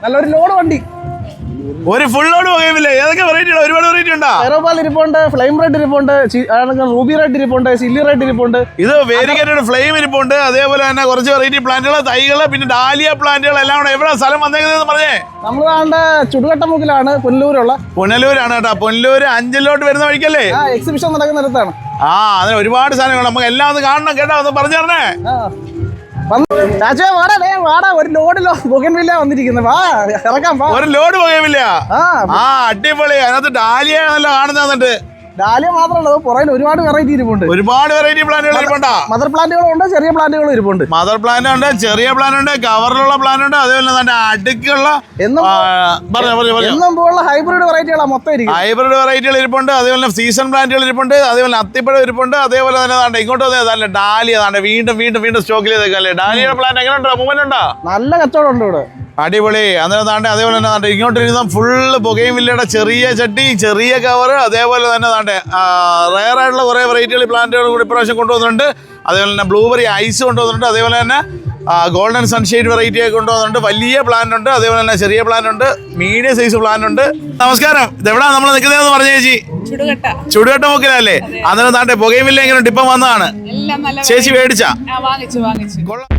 നല്ലൊരു ലോഡ് വണ്ടി, ഒരു ഫുൾ ലോഡ് പോകില്ല. ഏതൊക്കെ വെറൈറ്റി? ഒരുപാട് വെറൈറ്റി ഉണ്ടോ? എയറോപാൽ ഇരിപ്പുണ്ട്, ഫ്ലെയിം റെഡ് ഇരിപ്പുണ്ട്, റൂബി റെഡ് ഇരിപ്പുണ്ട്, സില്ലി റെഡ് ഇരിപ്പുണ്ട്. ഇത് വേരിക്കേറ്റഡ് ഫ്ലെയിം ഇരിപ്പുണ്ട്. അതേപോലെ തന്നെ കുറച്ച് വെറൈറ്റി പ്ലാന്റുകൾ, തൈകള്, പിന്നെ ഡാലിയ പ്ലാന്റുകൾ എല്ലാം കൂടെ. എവിടെ സ്ഥലം വന്നേക്കുന്നതെന്ന് പറഞ്ഞേ? നമ്മൾ താണ്ട് ചുടുകട്ടമുക്കിലാണ്, പുനലൂരാണ് കേട്ടോ. പുനലൂര് അഞ്ചലിലോട്ട് വരുന്ന വഴിക്കല്ലേ എക്സിബിഷൻ നടക്കുന്നിടത്താണ്. അതിന് ഒരുപാട് സാധനങ്ങൾ നമുക്ക് എല്ലാം ഒന്ന് കാണണം കേട്ടോ. ഒന്ന് പറഞ്ഞു തരണേ. ഒരു ലോഡിലോ ബൊഗൻവില്ല വന്നിരിക്കുന്നത്. വാ ഇറക്കാം. ഒരു ലോഡ് ബൊഗൻവില്ല. അടിപൊളി. അതിനകത്ത് ഡാലിയ നല്ല കാണുന്നുണ്ട്. ഡാലിയ മാത്രമല്ല, പുറകിൽ ഒരുപാട് വെറൈറ്റി ഇരിപ്പുണ്ട്. ഒരുപാട് വെറൈറ്റി പ്ലാന്റുകൾ ഇരിപ്പുണ്ട്. മദർ പ്ലാന്റുകളുണ്ട്, ചെറിയ പ്ലാന്റുകളും ഇരിപ്പുണ്ട്. മദർ പ്ലാന്റ് ഉണ്ട്, ചെറിയ പ്ലാന്റ് ഉണ്ട്, കവറിലുള്ള പ്ലാന്റ് ഉണ്ട്. അതേപോലെ തന്നെ അടുക്കുള്ള ഹൈബ്രിഡ് വെറൈറ്റികളാണ് മൊത്തം ഇരിക്കും. ഹൈബ്രിഡ് വെറൈറ്റികൾ ഇരിപ്പുണ്ട്. അതേപോലെ സീസൺ പ്ലാന്റുകൾ ഇരിപ്പുണ്ട്. അതേപോലെ അത്തിപ്പഴം ഇരിപ്പുണ്ട്. അതേപോലെ തന്നെ ഇങ്ങോട്ട് വന്നേ ഡാലിയ വീണ്ടും വീണ്ടും വീണ്ടും സ്റ്റോക്കിൽ ചെയ്തേക്കല്ലേ. ഡാലിയുടെ പ്ലാന്റ് എങ്ങനെ ഉണ്ടോ? മൂവ്മെന്റ് ഉണ്ടോ? നല്ല കച്ചവടം ഉണ്ട് ഇവിടെ. അടിപൊളി. അന്നേരം അതേപോലെ തന്നെ ഇങ്ങോട്ട് ഇരുന്ന ഫുള്ള് ബൊഗെയിൻവില്ലയുടെ ചെറിയ ചട്ടി, ചെറിയ കവർ. അതേപോലെ തന്നെ റയർ ആയിട്ടുള്ള കുറേ വെറൈറ്റികൾ പ്ലാന്റുകൾ കൂടി ഇപ്രാവശ്യം കൊണ്ടുവന്നിട്ടുണ്ട്. അതേപോലെ തന്നെ ബ്ലൂബെറി ഐസ് കൊണ്ടുവന്നിട്ടുണ്ട്. അതേപോലെ തന്നെ ഗോൾഡൻ സൺഷെയ്ഡ് വെറൈറ്റി ഒക്കെ കൊണ്ടുവന്നിട്ടുണ്ട്. വലിയ പ്ലാന്റ് ഉണ്ട്, അതേപോലെ തന്നെ ചെറിയ പ്ലാന്റ് ഉണ്ട്, മീഡിയം സൈസ് പ്ലാന്റ് ഉണ്ട്. നമസ്കാരം. ഇതെവിടാ നമ്മൾ നിൽക്കുന്നതെന്ന് പറഞ്ഞു ചേച്ചി? ചുടുകട്ട മുക്കിലല്ലേ? അന്നേരം ബൊഗെയിൻവില്ല എങ്ങനെ ഇപ്പം വന്നതാണ് ചേച്ചി? മേടിച്ചാ? കൊള്ളാം.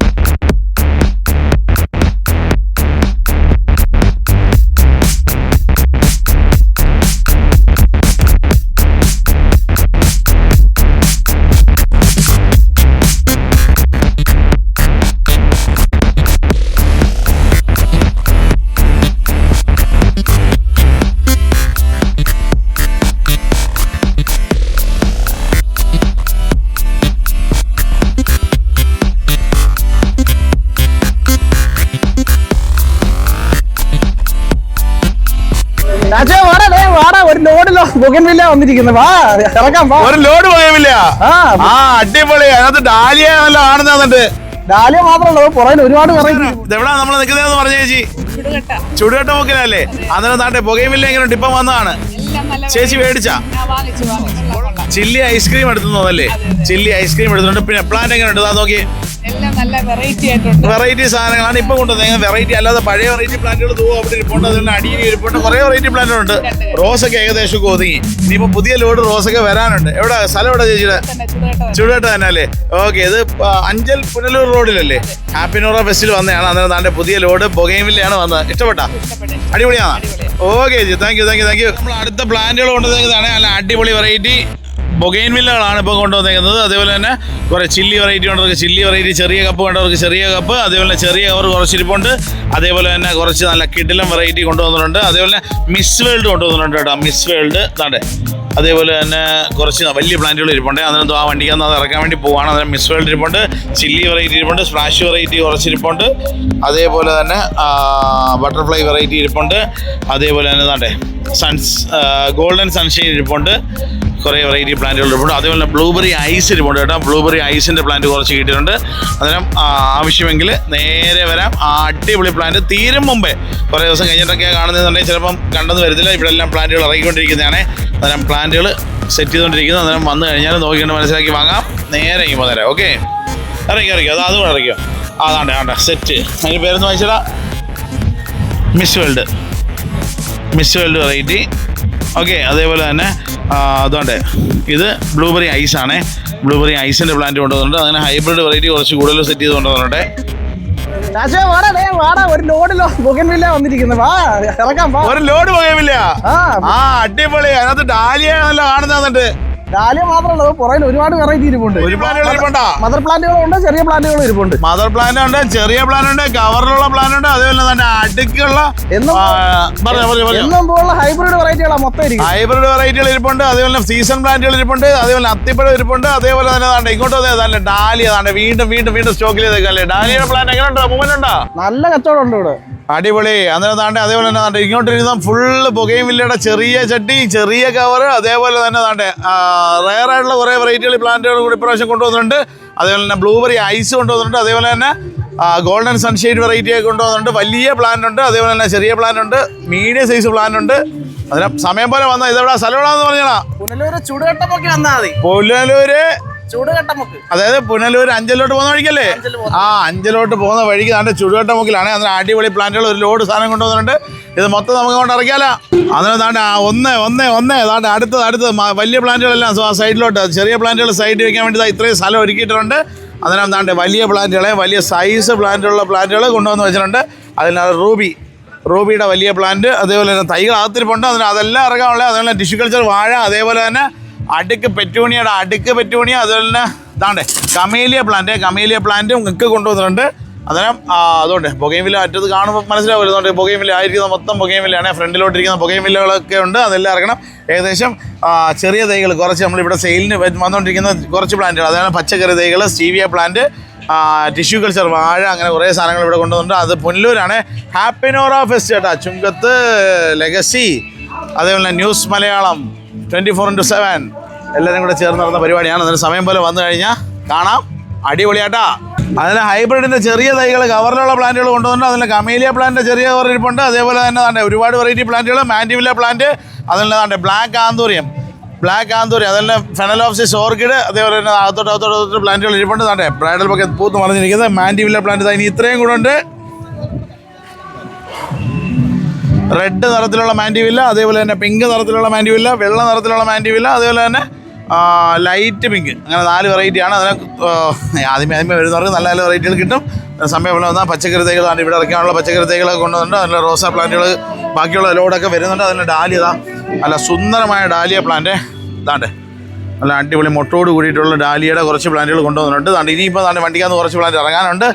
ഒരു ലോഡിലോ ബൊഗൻവില്ല വന്നിരിക്കുന്നത്. വാ ഇറക്കാം. ഒരു ലോഡ് ബൊഗൻവില്ല. അടിപൊളി. അതിനകത്ത് ഡാലിയ നല്ല കാണുന്നുണ്ട്. ഡാലിയ മാത്രമല്ല, പുറകിൽ ഒരുപാട് വെറൈറ്റി. ഇതെവിടാ നമ്മൾ നിൽക്കുന്നതെന്ന് പറഞ്ഞു ചേച്ചി? ചുടുകട്ട മുക്കിലല്ലേ? അന്നേരം ബൊഗെയിൻവില്ല എങ്ങനെ ഇപ്പം വന്നതാണ് ചേച്ചി? മേടിച്ചാ? ചില്ലി ഐസ്ക്രീം എടുത്തു തോന്നല്ലേ? ചില്ലി ഐസ്ക്രീം എടുത്തിട്ടുണ്ട്. പിന്നെ പ്ലാന്റ് എങ്ങനെ ഉണ്ട്? നോക്കി. വെറൈറ്റി സാധനങ്ങളാണ് ഇപ്പൊ കൊണ്ടുവന്നത്. വെറൈറ്റി അല്ലാതെ പഴയ വെറൈറ്റി പ്ലാന്റുകൾ അവിടെ ഇരിപ്പുണ്ട്. അതുപോലെ അടിയിൽ ഇരിപ്പുണ്ട്. കുറെ വെറൈറ്റി പ്ലാന്റുകൾ ഉണ്ട്. റോസൊക്കെ ഏകദേശം ഒതുങ്ങി. ഇനിയിപ്പോ പുതിയ ലോഡ് റോസൊക്കെ വരാനുണ്ട്. എവിടെ സ്ഥലം? എവിടെ ചേച്ചിയുടെ? ചുടുകട്ട തന്നെ അല്ലേ? ഓക്കെ. ഇത് അഞ്ചൽ പുനലൂർ റോഡിലല്ലേ? ഹാപ്പി നൂറ ഫെസ്റ്റിൽ വന്നതാണ്. അന്നേരം പുതിയ ലോഡ് ബൊഗെയിൻവില്ലയാണ് വന്നത്. ഇഷ്ടപ്പെട്ടാ? അടിപൊളിയാണ്. ഓക്കെ ചേച്ചി, താങ്ക് യു. നമ്മൾ അടുത്ത പ്ലാന്റുകൾ കൊണ്ടുവന്നേക്കുന്നതാണ്. നല്ല അടിപൊളി വെറൈറ്റി ബൊഗെയിൻവില്ലകളാണ് ഇപ്പോൾ കൊണ്ടുവന്നേക്കുന്നത്. അതേപോലെ തന്നെ കുറേ ചില്ലി വെറൈറ്റി ഉണ്ടവർക്ക് ചില്ലി വെറൈറ്റി, ചെറിയ കപ്പ് വേണ്ടവർക്ക് ചെറിയ കപ്പ്, അതേപോലെ ചെറിയ കവർ കുറച്ചിരിപ്പുണ്ട്. അതേപോലെ തന്നെ കുറച്ച് നല്ല കിടിലം വെറൈറ്റി കൊണ്ടുവന്നിട്ടുണ്ട്. അതേപോലെ മിസ് വേൾഡ് കൊണ്ടുവന്നിട്ടുണ്ട് കേട്ടോ. മിസ് വേൾഡ് താണ്ടെ. അതേപോലെ തന്നെ കുറച്ച് വലിയ പ്ലാന്റുകൾ ഇരിപ്പുണ്ട്. അതിനകത്ത് ആ വണ്ടിക്ക് അത് ഇറക്കാൻ വേണ്ടി പോവാണ്. അന്നേരം മിസ് വേൾഡ് ഇരിപ്പുണ്ട്, ചില്ലി വെറൈറ്റി ഇരിപ്പുണ്ട്, സ്പ്ലാഷ് വെറൈറ്റി കുറച്ചിരിപ്പുണ്ട്. അതേപോലെ തന്നെ ബട്ടർഫ്ലൈ വെറൈറ്റി ഇരിപ്പുണ്ട്. അതേപോലെ തന്നെ ഗോൾഡൻ സൺഷൈൻ ഇരിപ്പുണ്ട്. കുറേ വെറൈറ്റി പ്ലാന്റുകൾ ഇരിപ്പുണ്ട്. അതേപോലെ തന്നെ ബ്ലൂബെറി ഐസ് ഇരിപ്പുണ്ട് കേട്ടോ. ബ്ലൂബെറി ഐസിൻ്റെ പ്ലാന്റ് കുറച്ച് കിട്ടിയിട്ടുണ്ട്. അന്നേരം ആവശ്യമെങ്കിൽ നേരെ വരാം. അടിപൊളി പ്ലാന്റ് തീരും മുമ്പേ കുറേ ദിവസം കഴിഞ്ഞിട്ടൊക്കെ കാണുന്നതെന്നുണ്ടെങ്കിൽ ചിലപ്പം കണ്ടെന്ന് വരത്തില്ല. ഇവിടെ എല്ലാം പ്ലാന്റുകൾ ഇറങ്ങിക്കൊണ്ടിരിക്കുന്നതാണ്. അന്നേരം പ്ലാന്റുകൾ സെറ്റ് ചെയ്തുകൊണ്ടിരിക്കുന്നത്. അന്നേരം വന്നു കഴിഞ്ഞാൽ നോക്കിക്കൊണ്ട് മനസ്സിലാക്കി വാങ്ങാം. നേരെ ഇങ്ങോട്ട് തരാം. ഓക്കെ, ഇറക്കിയോ? അതുകൂടെ ഇറക്കിയോ? അതാണ്ട് സെറ്റ്. അതിന് പേരൊന്ന് വായിച്ചടാ. Miss world variety. ഓക്കെ. അതേപോലെ തന്നെ അതുകൊണ്ട് ഇത് ബ്ലൂബെറി ഐസാണ്. ബ്ലൂബെറി ഐസിൻ്റെ പ്ലാന്റ് കൊണ്ടുവന്നിട്ടുണ്ട്. അങ്ങനെ ഹൈബ്രിഡ് വെറൈറ്റി കുറച്ച് കൂടുതൽ സെറ്റ് ചെയ്ത് കൊണ്ടുവന്നിട്ടുണ്ട്. ഒരു ലോഡിലോ ബൊഗൻവില്ല വന്നിരിക്കുന്നത്. വാ ഇറക്കാം. ഒരു ലോഡ് ബൊഗൻവില്ല. അടിപൊളി. അതിനകത്ത് ഡാലിയ നല്ല കാണുന്നുണ്ട്. ഡാലിയ മാത്രമല്ല, പുറകിൽ ഒരുപാട് വെറൈറ്റി ഇരിപ്പുണ്ട്. മദർ പ്ലാന്റുകളുണ്ട്, ചെറിയ പ്ലാന്റുകളും ഇരിപ്പുണ്ട്. മദർ പ്ലാന്റ് ഉണ്ട്, ചെറിയ പ്ലാന്റ് ഉണ്ട്, കവറിലുള്ള പ്ലാന്റ് ഉണ്ട്. അതേപോലെ തന്നെ അടുക്കുള്ള ഹൈബ്രിഡ് വെറൈറ്റികളാണ് മൊത്തം ഇരിക്കും. ഹൈബ്രിഡ് വെറൈറ്റികൾ ഇരിപ്പുണ്ട്. അതേപോലെ സീസൺ പ്ലാന്റുകൾ ഇരിപ്പുണ്ട്. അതേപോലെ അത്തിപ്പഴം ഇരിപ്പുണ്ട്. അതേപോലെ തന്നെ ഇങ്ങോട്ട് വന്നേ ഡാലിയ വീണ്ടും വീണ്ടും വീണ്ടും സ്റ്റോക്കിൽ ചെയ്തേക്കല്ലേ. ഡാലിയുടെ പ്ലാന്റ് എങ്ങനെ ഉണ്ടോ? മൂവ്മെന്റ് ഉണ്ടോ? നല്ല കച്ചവടം ഉണ്ട് ഇവിടെ. അടിപൊളി. അന്നേരം അതേപോലെ തന്നെ ഇങ്ങോട്ട് ഇരുന്ന ഫുള്ള് ബൊഗെയിൻവില്ലയുടെ ചെറിയ ചട്ടി, ചെറിയ കവർ. അതേപോലെ തന്നെ റയർ ആയിട്ടുള്ള കുറേ വെറൈറ്റികൾ പ്ലാന്റുകൾ കൂടി ഇപ്രാവശ്യം കൊണ്ടുവന്നിട്ടുണ്ട്. അതേപോലെ തന്നെ ബ്ലൂബെറി ഐസ് കൊണ്ടുവന്നിട്ടുണ്ട്. അതേപോലെ തന്നെ ഗോൾഡൻ സൺഷെയ്ഡ് വെറൈറ്റി ഒക്കെ കൊണ്ടുവന്നിട്ടുണ്ട്. വലിയ പ്ലാന്റ് ഉണ്ട്, അതേപോലെ തന്നെ ചെറിയ പ്ലാന്റ് ഉണ്ട്, മീഡിയം സൈസ് പ്ലാന്റ് ഉണ്ട്. അതിന് സമയം പോലെ വന്നാൽ ഇതെവിടെ സ്ഥലം എവിടെയാണെന്ന് പറഞ്ഞാ? പുനലൂര് ചുടുകട്ടമൊക്കെ വന്നാൽ മതി. പുനലൂര് ചുടുകട്ടമുക്ക്. അതായത് പുനലൂർ അഞ്ചലോട്ട് പോകുന്ന വഴിക്കല്ലേ? ആ, അഞ്ചലോട്ട് പോകുന്ന വഴിക്ക് നമ്മുടെ ചുടുകട്ടമുക്കിലാണ്. അതിന് അടിപൊളി പ്ലാന്റുകൾ ഒരു ലോഡ് സാധനം കൊണ്ടുവന്നിട്ടുണ്ട്. ഇത് മൊത്തം നമുക്ക് കൊണ്ട് ഇറക്കിയാലോ. അതിന് താണ്ട് ഒന്ന് താണ്ട് അടുത്തത് വലിയ പ്ലാന്റുകളെല്ലാം സൈഡിലോട്ട്, ചെറിയ പ്ലാന്റുകൾ സൈഡിൽ വെക്കാൻ വേണ്ടി ഇത്രയും സ്ഥലം ഒരുക്കിയിട്ടുണ്ട്. അതിനകത്ത് താണ്ട് വലിയ പ്ലാന്റുകളെ, വലിയ സൈസ് പ്ലാന്റുള്ള പ്ലാന്റുകൾ കൊണ്ടുവന്ന് വെച്ചിട്ടുണ്ട്. അതിനകത്ത് റൂബിയുടെ വലിയ പ്ലാന്റ്, അതേപോലെ തന്നെ തൈകൾ അകത്തിരിപ്പുണ്ട്. അതെല്ലാം ഇറക്കാനുള്ള. അതുപോലെ ടിഷ്യൂ കൾച്ചർ വാഴ, അതേപോലെ തന്നെ അടുക്ക് പെറ്റൂണിയ, അതുപോലെ തന്നെ ഇതാണ്ട് കമേലിയ പ്ലാന്റും ഒക്കെ കൊണ്ടുവന്നിട്ടുണ്ട്. അന്നേരം അതുകൊണ്ട് ബൊഗൈൻവില്ല അറ്റത്ത് കാണുമ്പോൾ മനസ്സിലാവുന്നുണ്ട്. ബൊഗൈൻവില്ല ആയിരിക്കുന്ന മൊത്തം ബൊഗൈൻവില്ലയാണ്. ഫ്രണ്ടിലോട്ടിരിക്കുന്ന ബൊഗൈൻവില്ലകളൊക്കെ ഉണ്ട്. അതെല്ലാം ഇറക്കണം. ഏകദേശം ചെറിയ തൈകൾ കുറച്ച് നമ്മളിവിടെ സെയിലിന് വന്നുകൊണ്ടിരിക്കുന്ന കുറച്ച് പ്ലാന്റുകൾ, അതാണ് പച്ചക്കറി തൈകൾ, സ്റ്റീവിയ പ്ലാന്റ്, ടിഷ്യൂ കൾച്ചർ വാഴ, അങ്ങനെ കുറേ സാധനങ്ങൾ ഇവിടെ കൊണ്ടുവന്നിട്ടുണ്ട്. അത് പുനലൂരാണ്. ഹാപ്പിനോറ ഫെസ്റ്റ് കേട്ടോ. ചുങ്കത്ത് ലെഗസി, അതേപോലെ ന്യൂസ് മലയാളം 24/7 എല്ലാവരും കൂടെ ചേർന്ന് നടന്ന പരിപാടിയാണ്. അതിന് സമയം പോലെ വന്നു കഴിഞ്ഞാൽ കാണാം. അടിപൊളിയാട്ടാ. അതിന് ഹൈബ്രിഡിൻ്റെ ചെറിയ തൈകൾ, കവറിലുള്ള പ്ലാന്റുകൾ കൊണ്ടുവന്നിട്ടുണ്ട്. അതിൽ കമേലിയ പ്ലാന്റ് ചെറിയ കവർ ഇരിപ്പുണ്ട്. അതേപോലെ തന്നെ ഒരുപാട് വെറൈറ്റി പ്ലാന്റുകൾ, മാൻഡിവില്ല പ്ലാന്റ്, അതിൽ ബ്ലാക്ക് ആന്തൂറിയം, അതല്ല ഫെനലോപ്സിസ് ഓർക്കിഡ്, അതേപോലെ തന്നെ അകത്തോട്ട് പ്ലാന്റുകൾ ഇരിപ്പുണ്ട്. ബ്രൈഡൽ ബൊക്കെ പൂത്ത് മറിഞ്ഞിരിക്കുന്നത് മാൻഡിവില്ല പ്ലാന്റ്. ഇനി ഇത്രയും കൂടെ ഉണ്ട്. റെഡ് നിറത്തിലുള്ള മാൻഡിവില്ല, അതേപോലെ തന്നെ പിങ്ക് നിറത്തിലുള്ള മാൻഡിവില്ല, വെള്ള നിറത്തിലുള്ള മാൻഡിവില്ല, അതേപോലെ തന്നെ ലൈറ്റ് പിങ്ക്, അങ്ങനെ 4 വെറൈറ്റിയാണ്. അതിനെ ആദ്യമേ വരുന്നവർക്ക് നല്ല വെറൈറ്റികൾ കിട്ടും. സമയം പോലെ വന്നാൽ പച്ചക്കറി തൈകളാണ് ഇവിടെ ഇറക്കാനുള്ള പച്ചക്കറി തൈകളൊക്കെ കൊണ്ടുവന്നിട്ടുണ്ട്. അതിൽ റോസാ പ്ലാന്റുകൾ ബാക്കിയുള്ള ലോഡൊക്കെ വരുന്നുണ്ട്. അതിൽ ഡാലിയ, നല്ല സുന്ദരമായ ഡാലിയ പ്ലാന്റ് ഇതാണ്ട്, നല്ല അടിപൊളി മുട്ടോട് കൂടിയിട്ടുള്ള ഡാലിയയുടെ കുറച്ച് പ്ലാന്റുകൾ കൊണ്ടുവന്നിട്ടുണ്ട്. ഇനിയിപ്പോൾ വണ്ടിക്കകത്ത് കുറച്ച് പ്ലാന്റ് ഇറങ്ങാനുണ്ട്.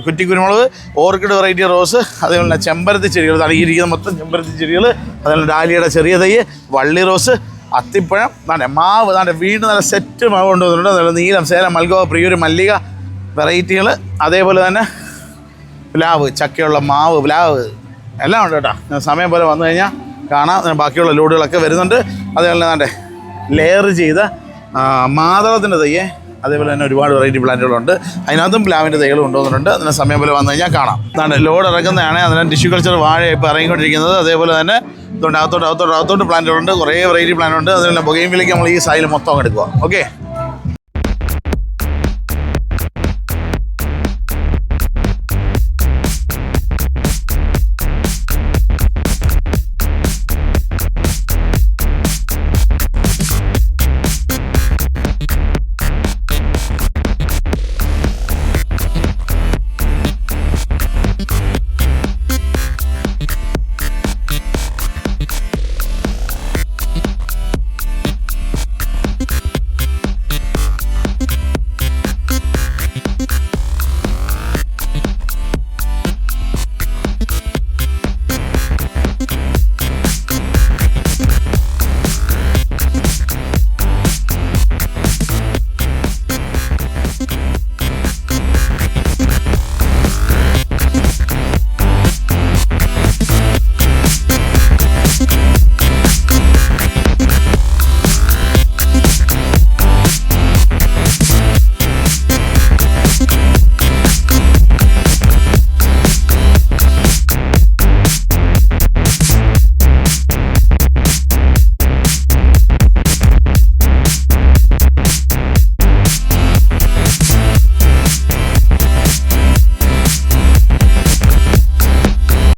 കുറ്റിക്കുരുമുളക്, ഓർക്കിഡ് വെറൈറ്റി റോസ്, അതേപോലെ ചെമ്പരത്തി ചെടികൾ, ഇരിക്കുന്ന മൊത്തം ചെമ്പരത്തി ചെടികൾ, അതേപോലെ ഡാലിയയുടെ ചെറിയ തൈ, വള്ളി റോസ്, അത്തിപ്പഴം, മാവ്, വീണ്ടും നല്ല സെറ്റ് മാവ് കൊണ്ടുവന്നിട്ടുണ്ട്. അതുപോലെ നീലം, സേലം, മൽഗോവ, പ്രിയൂര്, മല്ലിക വെറൈറ്റികൾ, അതേപോലെ തന്നെ പ്ലാവ്, ചക്കയുള്ള മാവ്, പ്ലാവ് എല്ലാം ഉണ്ട് കേട്ടോ. സമയം പോലെ വന്നു കഴിഞ്ഞാൽ കാണാം. ബാക്കിയുള്ള ലോഡുകളൊക്കെ വരുന്നുണ്ട്. അതേപോലെ തന്നെ ലെയർ ചെയ്ത മാതളത്തിൻ്റെ തയ്യേ, അതേപോലെ തന്നെ ഒരുപാട് വെറൈറ്റി പ്ലാന്റുകളുണ്ട്. അതിനകത്തും പ്ലാവിൻ്റെ തൈകൾ കൊണ്ടുവന്നിട്ടുണ്ട്. അതിന് സമയം പോലെ വന്നു കഴിഞ്ഞാൽ കാണാം. ലോഡ് ഇറക്കുന്നതാണ്. അതിന് ടിഷ്യൂ കൾച്ചർ വാഴ ഇപ്പോൾ ഇറങ്ങിക്കൊണ്ടിരിക്കുന്നത്. അതേപോലെ തന്നെ ഇതുകൊണ്ട് അകത്തോട്ട് പ്ലാന്റുകളുണ്ട്. കുറേ വെറൈറ്റി പ്ലാന്റുണ്ട്. അതുപോലെ ബൊഗൈൻവില്ലയ്ക്ക് നമ്മൾ ഈ സൈഡിൽ മൊത്തം എടുക്കുക. ഓക്കെ.